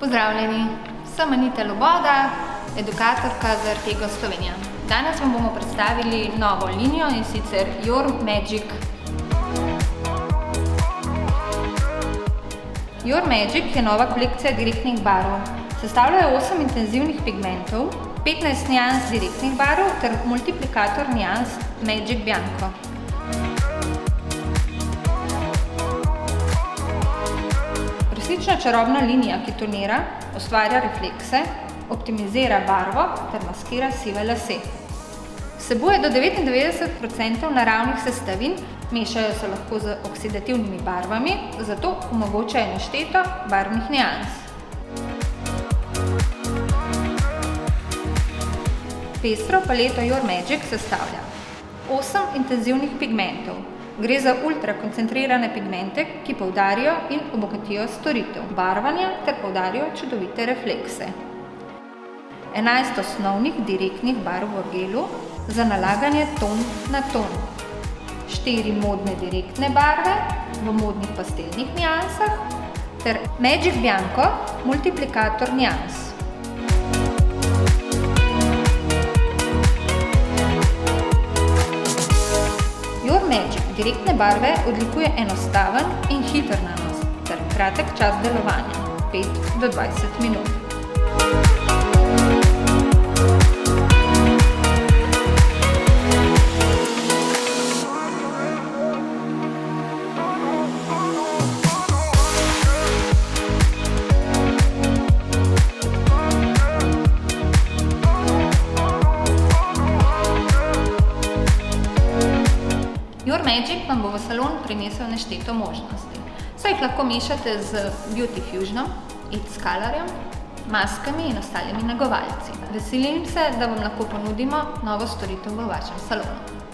Pozdravljeni, sem Anita Loboda, edukatorka za Artego Slovenija. Danes vam bomo predstavili novo linijo, in sicer Your Magic. Your Magic je nova kolekcija direktnih barv. Sestavljajo 8 intenzivnih pigmentov, 15 nians direktnih barv ter multiplikator nians Magic Bianco. Resnična čarobna linija, ki tonira, ustvarja reflekse, optimizira barvo ter maskira sive lase. Vsebuje do 99% naravnih sestavin, mešajo se lahko z oksidativnimi barvami, zato omogočajo nešteto barvnih nians. Pestro paleto Your Magic sestavlja 8 intenzivnih pigmentov. Gre za ultra koncentrirane pigmente, ki poudarijo in obogatijo storitev barvanja ter poudarijo čudovite reflekse. 11 osnovnih direktnih barv v gelu za nalaganje ton na ton. 4 modne direktne barve v modnih pastelnih niansah ter Magic Bianco multiplikator nians. Your Magic direktne barve odlikuje enostaven in hiter nanos ter kratek čas delovanja, 5 do 20 minut. Your Magic vam bo v salon prinesel nešteto možnosti. Saj jih lahko mešate z Beauty Fusionom, It's Colorjem, maskami in ostalimi negovalci. Veselim se, da vam lahko ponudimo novo storitev v vašem salonu.